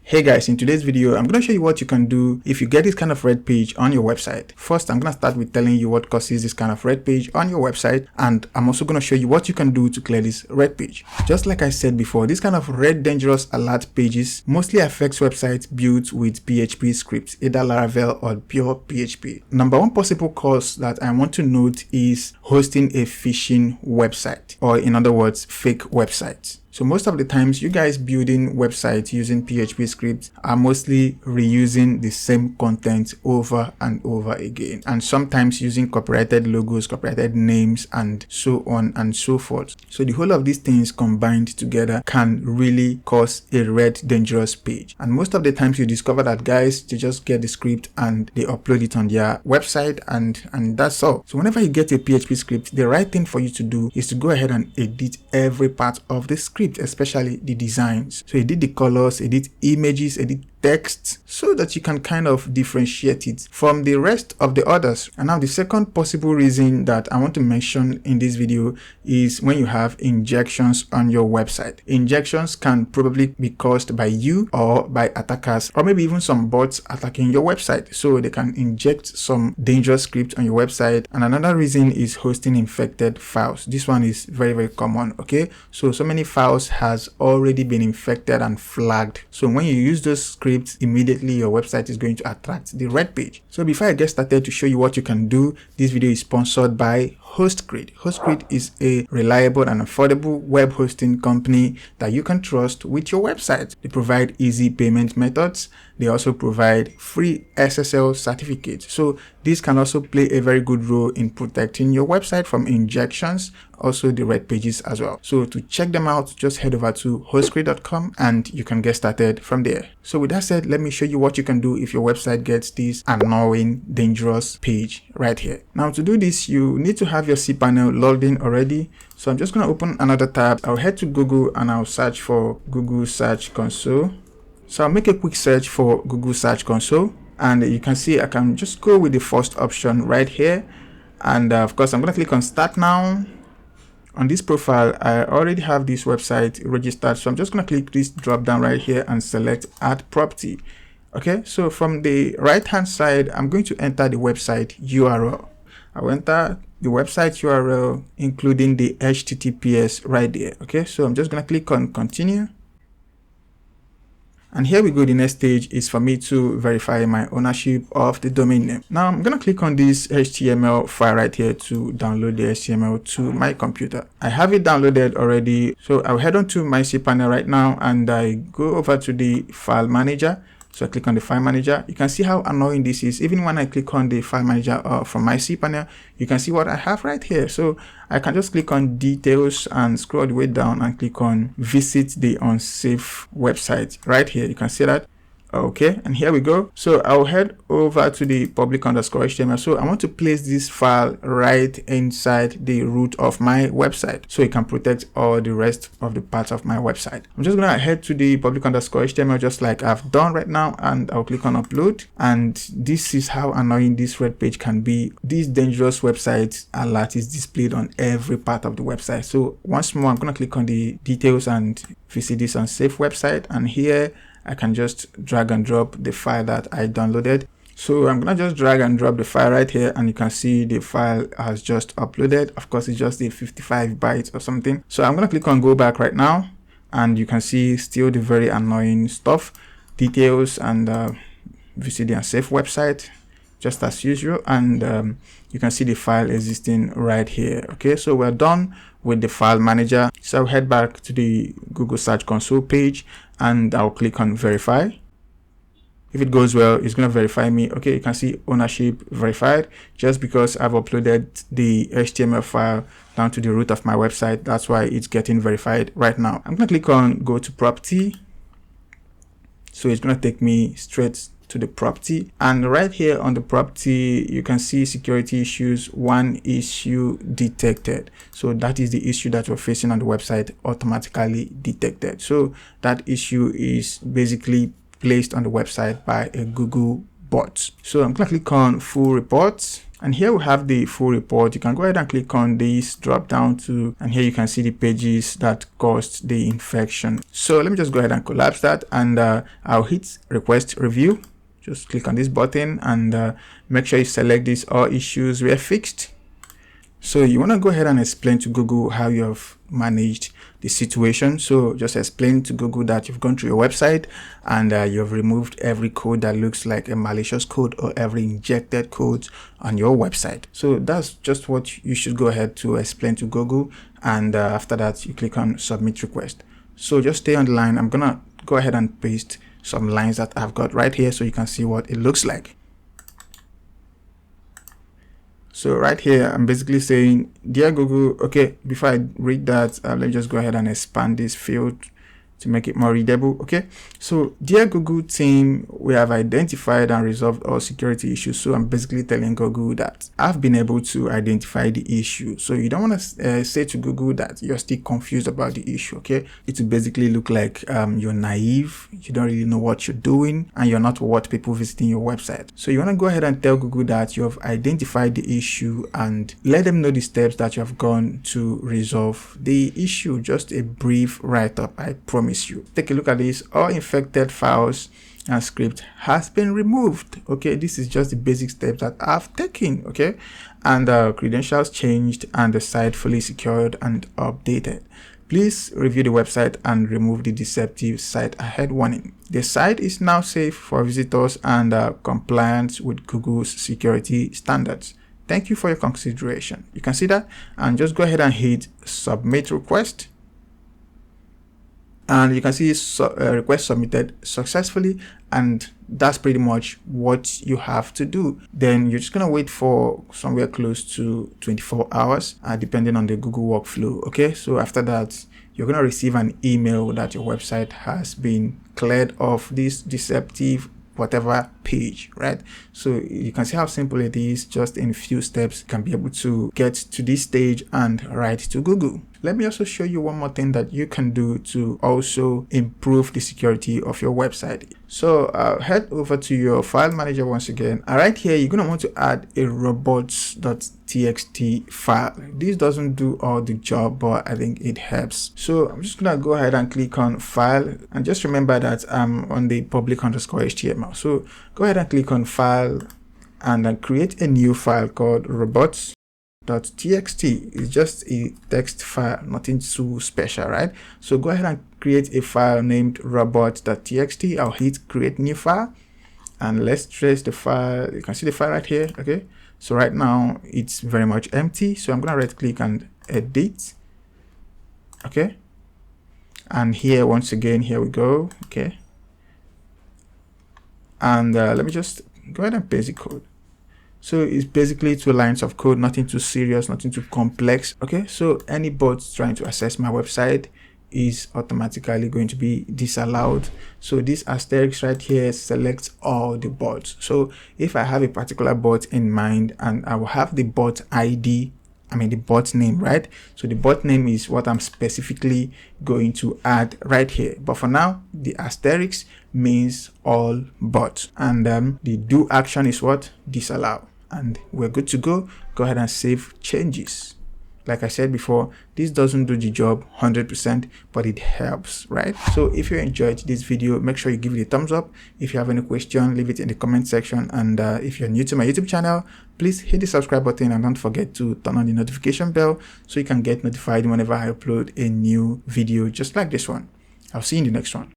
Hey guys, in today's video, I'm going to show you what you can do if you get this kind of red page on your website. First, I'm going to start with telling you what causes this kind of red page on your website, and I'm also going to show you what you can do to clear this red page. Just like I said before, this kind of red dangerous alert pages mostly affects websites built with PHP scripts, either Laravel or pure PHP. Number one possible cause that I want to note is hosting a phishing website, or in other words, fake websites. So most of the times you guys building websites using PHP scripts are mostly reusing the same content over and over again, and sometimes using copyrighted logos, copyrighted names, and so on and so forth. So the whole of these things combined together can really cause a red dangerous page. And most of the times you discover that guys, they just get the script and they upload it on their website and that's all. So whenever you get a PHP script, the right thing for you to do is to go ahead and edit every part of the script, especially the designs. So edit the colors, edit images, edit text, so that you can kind of differentiate it from the rest of the others. And now the second possible reason that I want to mention in this video is when you have injections on your website. Injections can probably be caused by you or by attackers, or maybe even some bots attacking your website. So they can inject some dangerous script on your website. And another reason is hosting infected files. This one is very, very common. Okay, so many files has already been infected and flagged. So when you use those scripts, immediately your website is going to attract the red page. So before I get started to show you what you can do, this video is sponsored by HostGrid. HostGrid is a reliable and affordable web hosting company that you can trust with your website. They provide easy payment methods. They also provide free SSL certificates. So this can also play a very good role in protecting your website from injections, also the red pages as well. So to check them out, just head over to hostgrid.com and you can get started from there. So with that said, let me show you what you can do if your website gets this annoying, dangerous page right here. Now to do this, you need to have your cPanel logged in already. So I'm just going to open another tab. I'll head to Google and I'll search for Google Search Console. So I'll make a quick search for Google Search Console, and you can see I can just go with the first option right here. And of course, I'm going to click on Start Now. On this profile, I already have this website registered. So I'm just going to click this drop down right here and select Add Property. Okay, so from the right hand side, I'm going to enter the website URL. I'll enter the website URL, including the HTTPS right there. Okay, so I'm just going to click on Continue. And here we go. The next stage is for me to verify my ownership of the domain name. Now I'm going to click on this HTML file right here to download the HTML to my computer. I have it downloaded already. So I'll head on to my cPanel right now and I go over to the file manager. So I click on the file manager. You can see how annoying this is. Even when I click on the file manager from my cPanel, you can see what I have right here. So I can just click on details and scroll the way down and click on visit the unsafe website right here. You can see that. Okay, and here we go. So I'll head over to the public_HTML. So I want to place this file right inside the root of my website so it can protect all the rest of the parts of my website. I'm just gonna head to the public_HTML just like I've done right now, and I'll click on upload. And this is how annoying this red page can be. This dangerous website alert is displayed on every part of the website. So once more, I'm gonna click on the details and visit this unsafe website, and here I can just drag and drop the file that I downloaded. So I'm gonna just drag and drop the file right here, and you can see the file has just uploaded. Of course, it's just a 55 bytes or something. So I'm gonna click on go back right now, and you can see still the very annoying stuff, details, and visit the unsafe website just as usual. And you can see the file existing right here. Okay, so we're done with the file manager. So I'll head back to the Google Search Console page and I'll click on verify. If it goes well, it's going to verify me. Okay, you can see ownership verified just because I've uploaded the HTML file down to the root of my website. That's why it's getting verified right now. I'm going to click on go to property. So it's going to take me straight to the property, and right here on the property you can see security issues, one issue detected. So that is the issue that we're facing on the website, automatically detected. So that issue is basically placed on the website by a Google bot. So I'm going to click on full reports. And here we have the full report. You can go ahead and click on this drop down to, and here you can see the pages that caused the infection. So let me just go ahead and collapse that, and I'll hit request review. Just click on this button and make sure you select this all issues were fixed. So you want to go ahead and explain to Google how you have managed the situation. So just explain to Google that you've gone through your website and you have removed every code that looks like a malicious code or every injected code on your website. So that's just what you should go ahead to explain to Google, and after that you click on submit request. So just stay on the line. I'm gonna go ahead and paste some lines that I've got right here so you can see what it looks like. So right here, I'm basically saying, dear Google, okay, before I read that, let me just go ahead and expand this field to make it more readable. Okay, so dear Google team, we have identified and resolved all security issues. So I'm basically telling Google that I've been able to identify the issue. So you don't want to say to Google that you're still confused about the issue. Okay, it will basically look like you're naive, you don't really know what you're doing, and you're not what people visiting your website. So you want to go ahead and tell Google that you have identified the issue and let them know the steps that you have gone to resolve the issue. Just a brief write-up, I promise you. Take a look at this. All infected files and script has been removed. Okay, this is just the basic steps that I've taken. Okay, and credentials changed and the site fully secured and updated. Please review the website and remove the deceptive site ahead warning. The site is now safe for visitors and compliant with Google's security standards. Thank you for your consideration. You can see that, and just go ahead and hit submit request. And you can see request submitted successfully, and that's pretty much what you have to do. Then you're just gonna wait for somewhere close to 24 hours, depending on the Google workflow. Okay, so after that, you're gonna receive an email that your website has been cleared of this deceptive whatever page, right? So you can see how simple it is. Just in a few steps, you can be able to get to this stage and write to Google. Let me also show you one more thing that you can do to also improve the security of your website. So head over to your file manager once again, and right here you're going to want to add a robots.txt file. This doesn't do all the job, but I think it helps. So I'm just going to go ahead and click on file, and just remember that I'm on the public_HTML. So go ahead and click on file and then create a new file called robots.txt. It's just a text file, nothing too special, right? So go ahead and create a file named robots.txt. I'll hit create new file, and let's trace the file. You can see the file right here. Okay, so right now it's very much empty, so I'm gonna right click and edit. Okay, and here once again, here we go. Okay, and let me just go ahead and paste the code. So it's basically 2 lines of code, nothing too serious, nothing too complex. Okay, so any bot trying to access my website is automatically going to be disallowed. So this asterisk right here selects all the bots. So if I have a particular bot in mind, and I will have the bot ID, the bot name, right? So the bot name is what I'm specifically going to add right here. But for now, the asterisk means all bots, and the do action is what? Disallow, and we're good to go. Go ahead and save changes. Like I said before, this doesn't do the job 100%, but it helps, right? So if you enjoyed this video, make sure you give it a thumbs up. If you have any question, leave it in the comment section. And if you're new to my YouTube channel, please hit the subscribe button and don't forget to turn on the notification bell so you can get notified whenever I upload a new video just like this one. I'll see you in the next one.